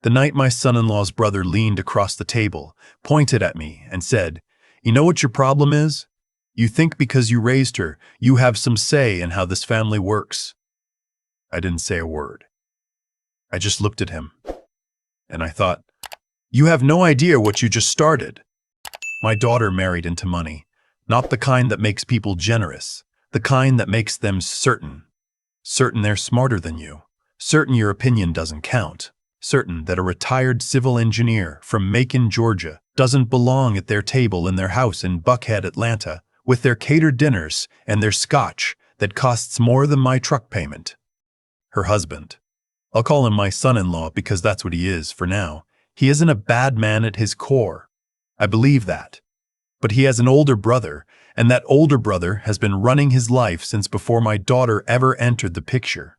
The night my son-in-law's brother leaned across the table, pointed at me, and said, "You know what your problem is? You think because you raised her, you have some say in how this family works." I didn't say a word. I just looked at him, and I thought, you have no idea what you just started. My daughter married into money, not the kind that makes people generous, the kind that makes them certain they're smarter than you, certain your opinion doesn't count, certain that a retired civil engineer from Macon, Georgia, doesn't belong at their table in their house in Buckhead, Atlanta, with their catered dinners and their scotch that costs more than my truck payment. Her husband. I'll call him my son-in-law because that's what he is for now. He isn't a bad man at his core. I believe that. But he has an older brother, and that older brother has been running his life since before my daughter ever entered the picture.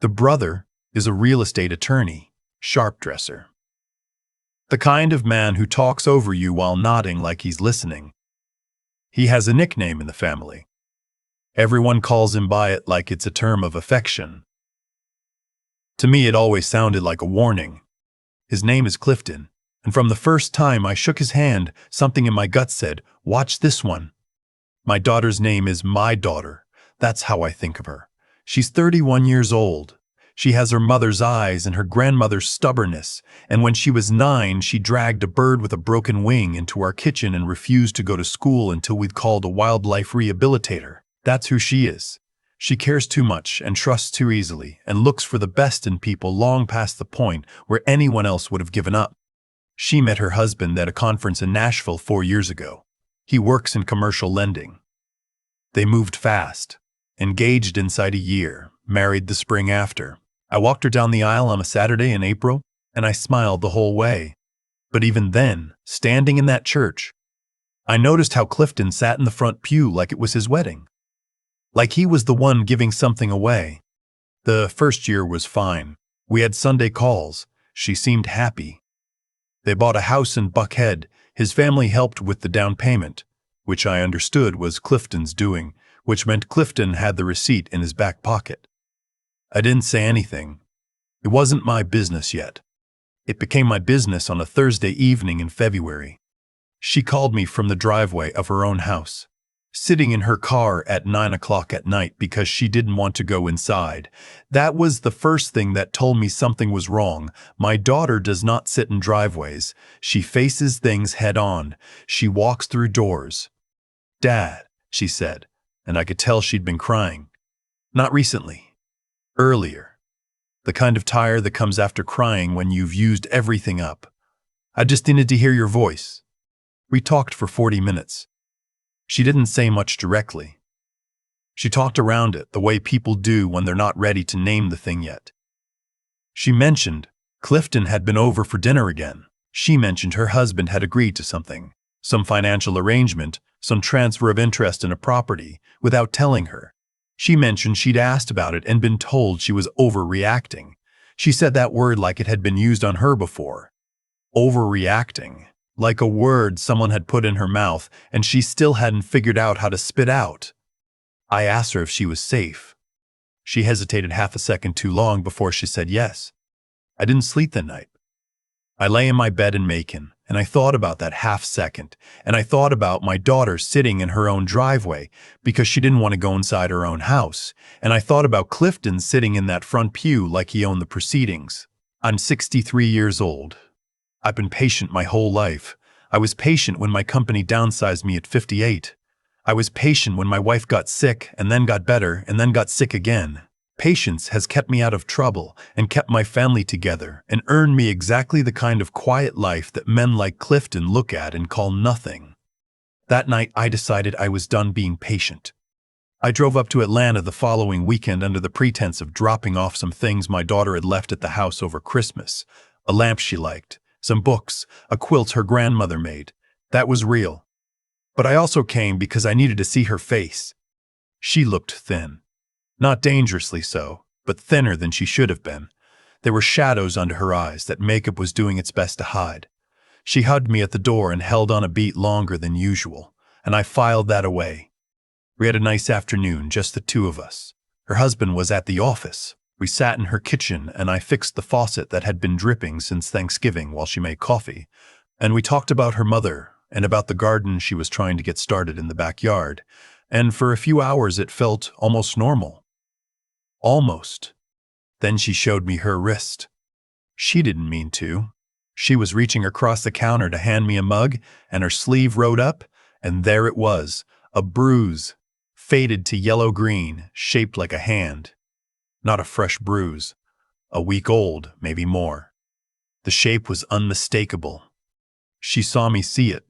The brother is a real estate attorney, sharp dresser. The kind of man who talks over you while nodding like he's listening. He has a nickname in the family. Everyone calls him by it like it's a term of affection. To me, it always sounded like a warning. His name is Clifton, and from the first time I shook his hand, something in my gut said, "Watch this one." My daughter's name is my daughter. That's how I think of her. She's 31 years old. She has her mother's eyes and her grandmother's stubbornness, and when she was 9, she dragged a bird with a broken wing into our kitchen and refused to go to school until we'd called a wildlife rehabilitator. That's who she is. She cares too much and trusts too easily and looks for the best in people long past the point where anyone else would have given up. She met her husband at a conference in Nashville 4 years ago. He works in commercial lending. They moved fast, engaged inside a year, married the spring after. I walked her down the aisle on a Saturday in April, and I smiled the whole way. But even then, standing in that church, I noticed how Clifton sat in the front pew like it was his wedding. Like he was the one giving something away. The first year was fine. We had Sunday calls. She seemed happy. They bought a house in Buckhead. His family helped with the down payment, which I understood was Clifton's doing, which meant Clifton had the receipt in his back pocket. I didn't say anything. It wasn't my business yet. It became my business on a Thursday evening in February. She called me from the driveway of her own house, sitting in her car at 9 o'clock at night because she didn't want to go inside. That was the first thing that told me something was wrong. My daughter does not sit in driveways. She faces things head on. She walks through doors. "Dad," she said, and I could tell she'd been crying. Not recently. Earlier. The kind of tire that comes after crying when you've used everything up. "I just needed to hear your voice." We talked for 40 minutes. She didn't say much directly. She talked around it the way people do when they're not ready to name the thing yet. She mentioned Clifton had been over for dinner again. She mentioned her husband had agreed to something, some financial arrangement, some transfer of interest in a property, without telling her. She mentioned she'd asked about it and been told she was overreacting. She said that word like it had been used on her before. Overreacting. Like a word someone had put in her mouth and she still hadn't figured out how to spit out. I asked her if she was safe. She hesitated half a second too long before she said yes. I didn't sleep that night. I lay in my bed in Macon, and I thought about that half second, and I thought about my daughter sitting in her own driveway because she didn't want to go inside her own house, and I thought about Clifton sitting in that front pew like he owned the proceedings. I'm 63 years old. I've been patient my whole life. I was patient when my company downsized me at 58. I was patient when my wife got sick and then got better and then got sick again. Patience has kept me out of trouble and kept my family together and earned me exactly the kind of quiet life that men like Clifton look at and call nothing. That night I decided I was done being patient. I drove up to Atlanta the following weekend under the pretense of dropping off some things my daughter had left at the house over Christmas. A lamp she liked, some books, a quilt her grandmother made. That was real. But I also came because I needed to see her face. She looked thin. Not dangerously so, but thinner than she should have been. There were shadows under her eyes that makeup was doing its best to hide. She hugged me at the door and held on a beat longer than usual, and I filed that away. We had a nice afternoon, just the two of us. Her husband was at the office. We sat in her kitchen and I fixed the faucet that had been dripping since Thanksgiving while she made coffee. And we talked about her mother and about the garden she was trying to get started in the backyard. And for a few hours it felt almost normal. Almost. Then she showed me her wrist. She didn't mean to. She was reaching across the counter to hand me a mug, and her sleeve rode up, and there it was, a bruise, faded to yellow-green, shaped like a hand. Not a fresh bruise. A week old, maybe more. The shape was unmistakable. She saw me see it.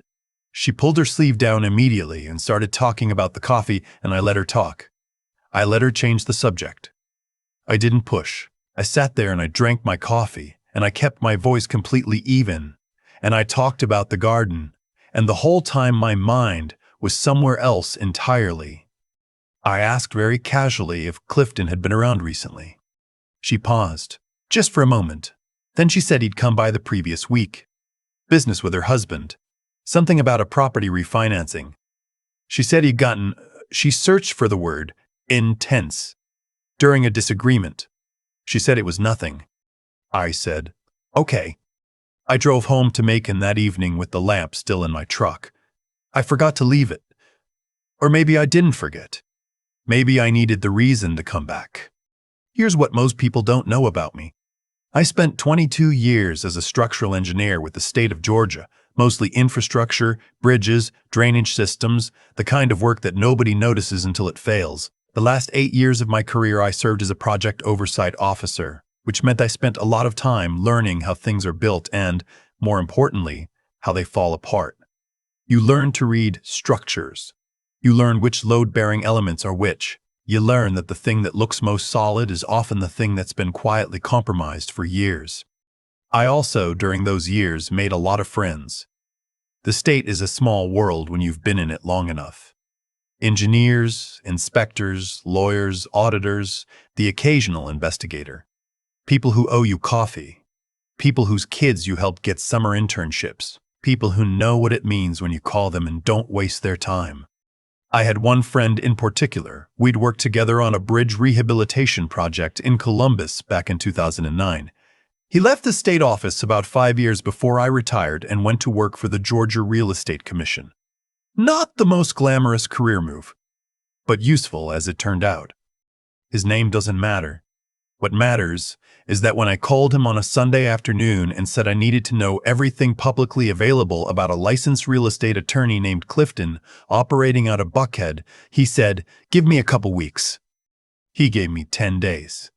She pulled her sleeve down immediately and started talking about the coffee, and I let her talk. I let her change the subject. I didn't push. I sat there and I drank my coffee, and I kept my voice completely even, and I talked about the garden, and the whole time my mind was somewhere else entirely. I asked very casually if Clifton had been around recently. She paused, just for a moment. Then she said he'd come by the previous week. Business with her husband. Something about a property refinancing. She said she searched for the word, intense, during a disagreement. She said it was nothing. I said, okay. I drove home to Macon that evening with the lamp still in my truck. I forgot to leave it. Or maybe I didn't forget. Maybe I needed the reason to come back. Here's what most people don't know about me. I spent 22 years as a structural engineer with the state of Georgia, mostly infrastructure, bridges, drainage systems, the kind of work that nobody notices until it fails. The last 8 years of my career I served as a project oversight officer, which meant I spent a lot of time learning how things are built and, more importantly, how they fall apart. You learn to read structures. You learn which load-bearing elements are which. You learn that the thing that looks most solid is often the thing that's been quietly compromised for years. I also, during those years, made a lot of friends. The state is a small world when you've been in it long enough. Engineers, inspectors, lawyers, auditors, the occasional investigator. People who owe you coffee. People whose kids you helped get summer internships. People who know what it means when you call them and don't waste their time. I had one friend in particular. We'd worked together on a bridge rehabilitation project in Columbus back in 2009. He left the state office about 5 years before I retired and went to work for the Georgia Real Estate Commission. Not the most glamorous career move, but useful as it turned out. His name doesn't matter. What matters is that when I called him on a Sunday afternoon and said I needed to know everything publicly available about a licensed real estate attorney named Clifton operating out of Buckhead, he said, "Give me a couple weeks." He gave me 10 days.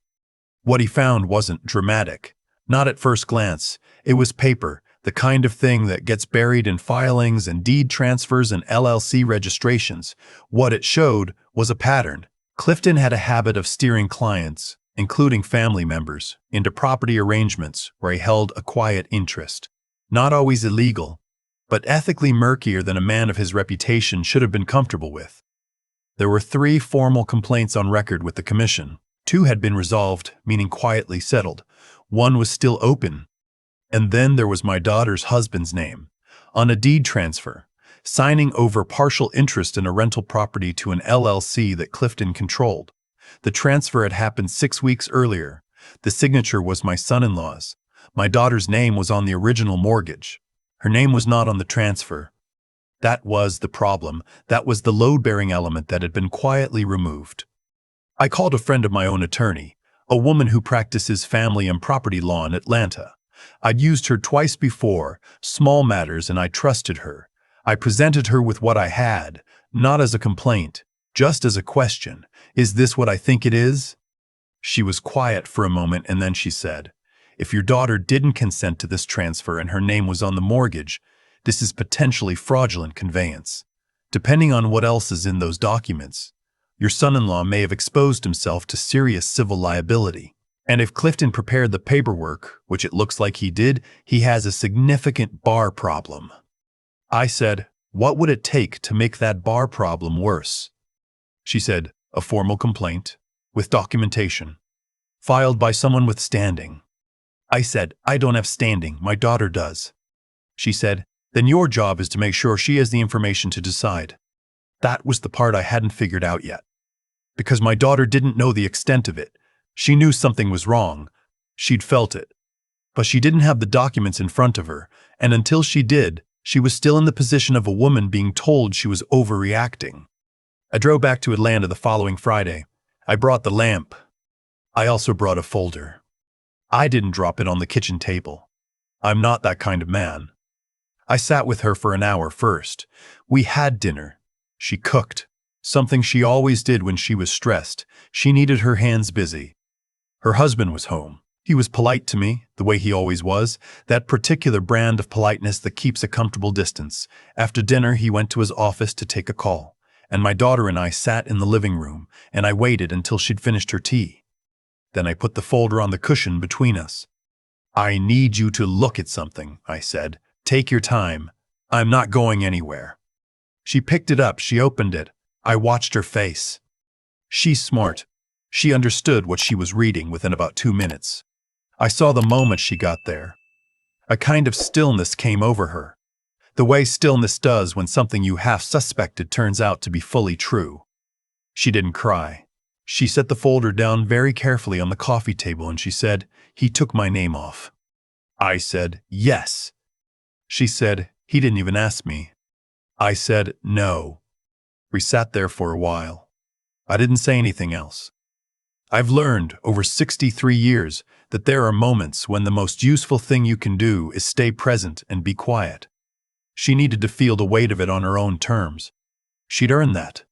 What he found wasn't dramatic. Not at first glance. It was paper, the kind of thing that gets buried in filings and deed transfers and LLC registrations. What it showed was a pattern. Clifton had a habit of steering clients, including family members, into property arrangements where he held a quiet interest. Not always illegal, but ethically murkier than a man of his reputation should have been comfortable with. There were 3 formal complaints on record with the commission. 2 had been resolved, meaning quietly settled. 1 was still open. And then there was my daughter's husband's name, on a deed transfer, signing over partial interest in a rental property to an LLC that Clifton controlled. The transfer had happened 6 weeks earlier. The signature was my son-in-law's. My daughter's name was on the original mortgage. Her name was not on the transfer. That was the problem. That was the load-bearing element that had been quietly removed. I called a friend of my own attorney, a woman who practices family and property law in Atlanta. I'd used her twice before, small matters, and I trusted her. I presented her with what I had, not as a complaint, just as a question. Is this what I think it is? She was quiet for a moment and then she said, "If your daughter didn't consent to this transfer and her name was on the mortgage, this is potentially fraudulent conveyance. Depending on what else is in those documents, your son-in-law may have exposed himself to serious civil liability. And if Clifton prepared the paperwork, which it looks like he did, he has a significant bar problem." I said, "What would it take to make that bar problem worse?" She said, "A formal complaint, with documentation, filed by someone with standing." I said, "I don't have standing, my daughter does." She said, "Then your job is to make sure she has the information to decide." That was the part I hadn't figured out yet. Because my daughter didn't know the extent of it. She knew something was wrong. She'd felt it. But she didn't have the documents in front of her, and until she did, she was still in the position of a woman being told she was overreacting. I drove back to Atlanta the following Friday. I brought the lamp. I also brought a folder. I didn't drop it on the kitchen table. I'm not that kind of man. I sat with her for an hour first. We had dinner. She cooked, something she always did when she was stressed. She needed her hands busy. Her husband was home. He was polite to me, the way he always was, that particular brand of politeness that keeps a comfortable distance. After dinner, he went to his office to take a call, and my daughter and I sat in the living room, and I waited until she'd finished her tea. Then I put the folder on the cushion between us. I need you to look at something, I said. Take your time. I'm not going anywhere. She picked it up. She opened it. I watched her face. She's smart. She understood what she was reading within about 2 minutes. I saw the moment she got there. A kind of stillness came over her. The way stillness does when something you half suspected turns out to be fully true. She didn't cry. She set the folder down very carefully on the coffee table and she said, "He took my name off." I said, "Yes." She said, "He didn't even ask me." I said, "No." We sat there for a while. I didn't say anything else. I've learned over 63 years that there are moments when the most useful thing you can do is stay present and be quiet. She needed to feel the weight of it on her own terms. She'd earned that.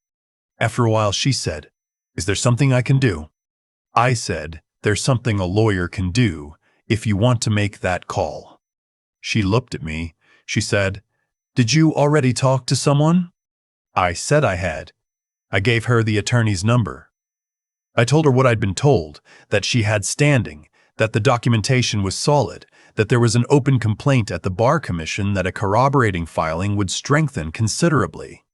After a while, she said, "Is there something I can do?" I said, "There's something a lawyer can do if you want to make that call." She looked at me. She said, "Did you already talk to someone?" I said I had. I gave her the attorney's number. I told her what I'd been told, that she had standing, that the documentation was solid, that there was an open complaint at the Bar Commission that a corroborating filing would strengthen considerably.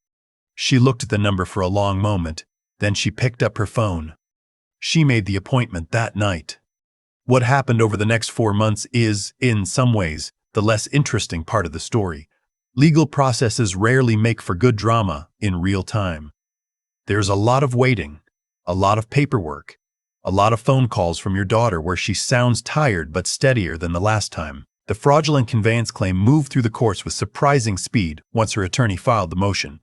She looked at the number for a long moment, then she picked up her phone. She made the appointment that night. What happened over the next 4 months is, in some ways, the less interesting part of the story. Legal processes rarely make for good drama in real time. There's a lot of waiting, a lot of paperwork, a lot of phone calls from your daughter where she sounds tired but steadier than the last time. The fraudulent conveyance claim moved through the courts with surprising speed once her attorney filed the motion.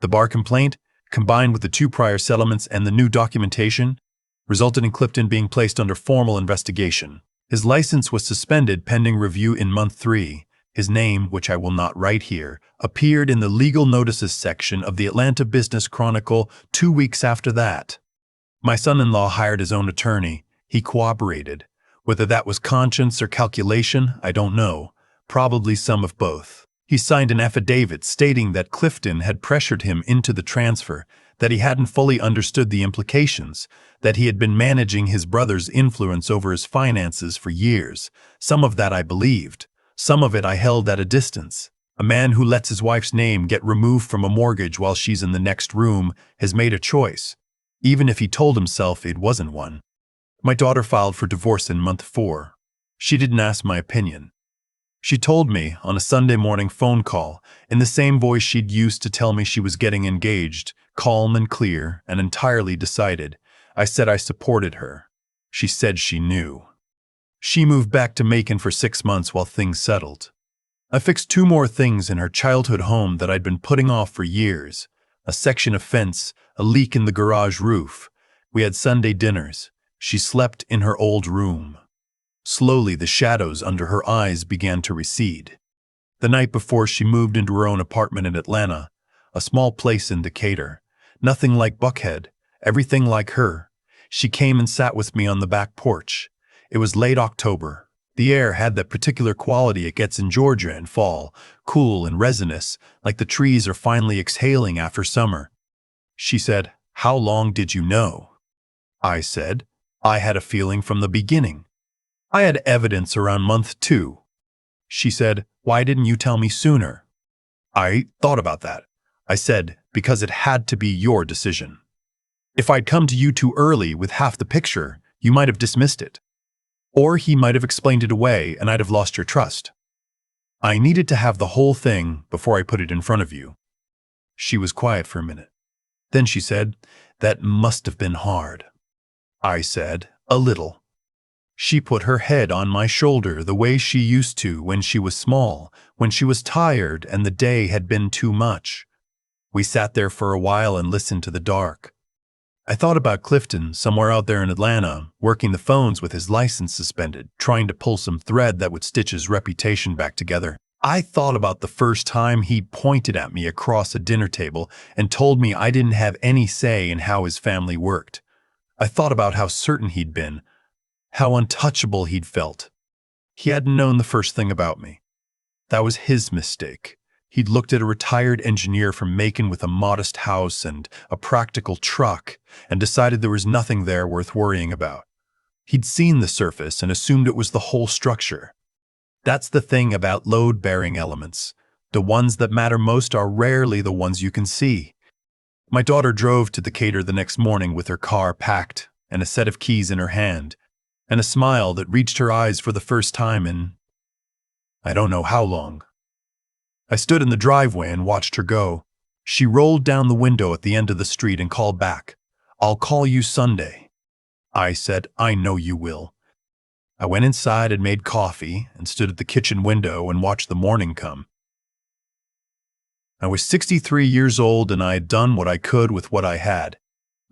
The bar complaint, combined with the 2 prior settlements and the new documentation, resulted in Clifton being placed under formal investigation. His license was suspended pending review in month 3. His name, which I will not write here, appeared in the legal notices section of the Atlanta Business Chronicle 2 weeks after that. My son-in-law hired his own attorney. He cooperated. Whether that was conscience or calculation, I don't know. Probably some of both. He signed an affidavit stating that Clifton had pressured him into the transfer, that he hadn't fully understood the implications, that he had been managing his brother's influence over his finances for years. Some of that I believed. Some of it I held at a distance. A man who lets his wife's name get removed from a mortgage while she's in the next room has made a choice, even if he told himself it wasn't one. My daughter filed for divorce in month 4. She didn't ask my opinion. She told me on a Sunday morning phone call, in the same voice she'd used to tell me she was getting engaged, calm and clear and entirely decided. I said I supported her. She said she knew. She moved back to Macon for 6 months while things settled. I fixed 2 more things in her childhood home that I'd been putting off for years. A section of fence, a leak in the garage roof. We had Sunday dinners. She slept in her old room. Slowly, the shadows under her eyes began to recede. The night before, she moved into her own apartment in Atlanta, a small place in Decatur. Nothing like Buckhead, everything like her. She came and sat with me on the back porch. It was late October. The air had that particular quality it gets in Georgia in fall, cool and resinous, like the trees are finally exhaling after summer. She said, "How long did you know?" I said, "I had a feeling from the beginning. I had evidence around month 2. She said, "Why didn't you tell me sooner?" I thought about that. I said, "Because it had to be your decision. If I'd come to you too early with half the picture, you might have dismissed it. Or he might have explained it away and I'd have lost your trust. I needed to have the whole thing before I put it in front of you." She was quiet for a minute. Then she said, "That must have been hard." I said, A little. She put her head on my shoulder the way she used to when she was small, when she was tired and the day had been too much. We sat there for a while and listened to the dark. I thought about Clifton, somewhere out there in Atlanta, working the phones with his license suspended, trying to pull some thread that would stitch his reputation back together. I thought about the first time he pointed at me across a dinner table and told me I didn't have any say in how his family worked. I thought about how certain he'd been, how untouchable he'd felt. He hadn't known the first thing about me. That was his mistake. He'd looked at a retired engineer from Macon with a modest house and a practical truck and decided there was nothing there worth worrying about. He'd seen the surface and assumed it was the whole structure. That's the thing about load-bearing elements. The ones that matter most are rarely the ones you can see. My daughter drove to Decatur the next morning with her car packed and a set of keys in her hand, and a smile that reached her eyes for the first time in I don't know how long. I stood in the driveway and watched her go. She rolled down the window at the end of the street and called back, "I'll call you Sunday." I said, "I know you will." I went inside and made coffee and stood at the kitchen window and watched the morning come. I was 63 years old and I had done what I could with what I had.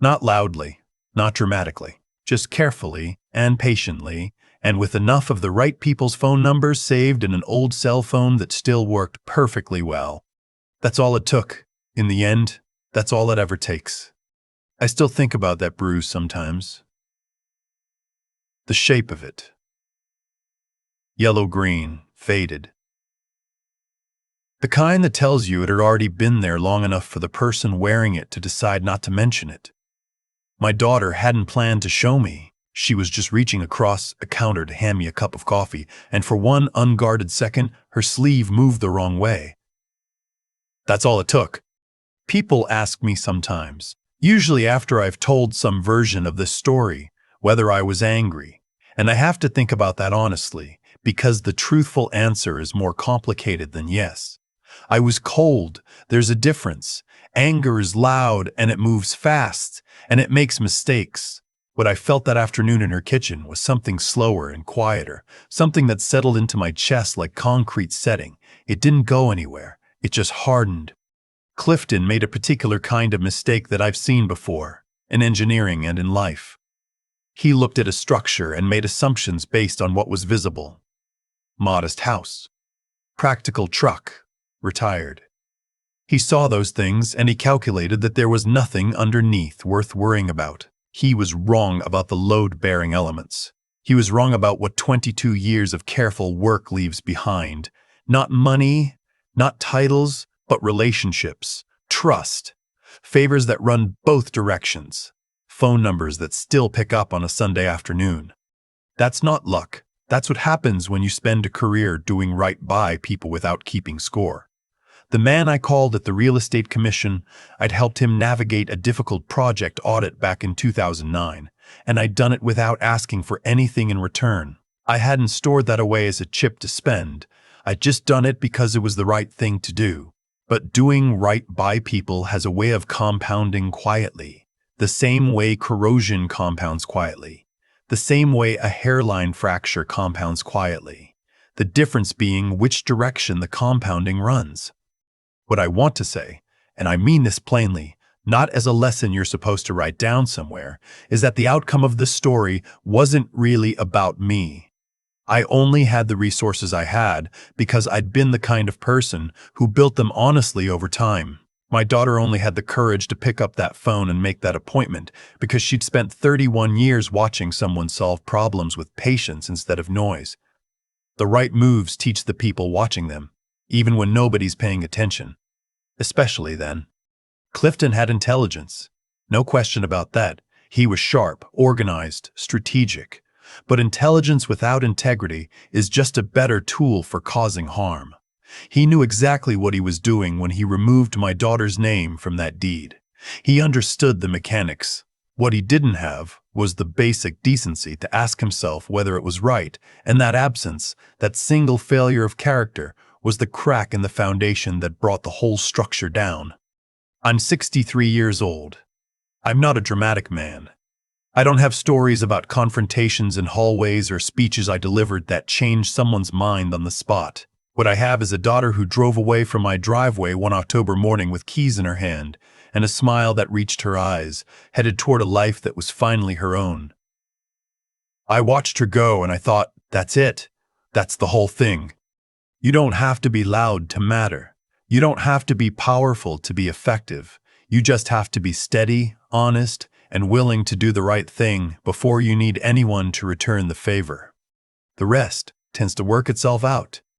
Not loudly, not dramatically, just carefully and patiently, and with enough of the right people's phone numbers saved in an old cell phone that still worked perfectly well. That's all it took. In the end, that's all it ever takes. I still think about that bruise sometimes. The shape of it. Yellow-green, faded. The kind that tells you it had already been there long enough for the person wearing it to decide not to mention it. My daughter hadn't planned to show me. She was just reaching across a counter to hand me a cup of coffee, and for one unguarded second, her sleeve moved the wrong way. That's all it took. People ask me sometimes, usually after I've told some version of this story, whether I was angry, and I have to think about that honestly, because the truthful answer is more complicated than yes. I was cold. There's a difference. Anger is loud and it moves fast and it makes mistakes. What I felt that afternoon in her kitchen was something slower and quieter, something that settled into my chest like concrete setting. It didn't go anywhere. It just hardened. Clifton made a particular kind of mistake that I've seen before, in engineering and in life. He looked at a structure and made assumptions based on what was visible. Modest house. Practical truck. Retired. He saw those things and he calculated that there was nothing underneath worth worrying about. He was wrong about the load-bearing elements. He was wrong about what 22 years of careful work leaves behind. Not money, not titles, but relationships, trust, favors that run both directions, phone numbers that still pick up on a Sunday afternoon. That's not luck. That's what happens when you spend a career doing right by people without keeping score. The man I called at the Real Estate Commission, I'd helped him navigate a difficult project audit back in 2009, and I'd done it without asking for anything in return. I hadn't stored that away as a chip to spend. I'd just done it because it was the right thing to do. But doing right by people has a way of compounding quietly, the same way corrosion compounds quietly. The same way a hairline fracture compounds quietly, the difference being which direction the compounding runs. What I want to say, and I mean this plainly, not as a lesson you're supposed to write down somewhere, is that the outcome of this story wasn't really about me. I only had the resources I had because I'd been the kind of person who built them honestly over time. My daughter only had the courage to pick up that phone and make that appointment because she'd spent 31 years watching someone solve problems with patience instead of noise. The right moves teach the people watching them, even when nobody's paying attention. Especially then. Clifton had intelligence. No question about that. He was sharp, organized, strategic. But intelligence without integrity is just a better tool for causing harm. He knew exactly what he was doing when he removed my daughter's name from that deed. He understood the mechanics. What he didn't have was the basic decency to ask himself whether it was right, and that absence, that single failure of character, was the crack in the foundation that brought the whole structure down. I'm 63 years old. I'm not a dramatic man. I don't have stories about confrontations in hallways or speeches I delivered that changed someone's mind on the spot. What I have is a daughter who drove away from my driveway one October morning with keys in her hand and a smile that reached her eyes, headed toward a life that was finally her own. I watched her go and I thought, that's it. That's the whole thing. You don't have to be loud to matter. You don't have to be powerful to be effective. You just have to be steady, honest, and willing to do the right thing before you need anyone to return the favor. The rest tends to work itself out.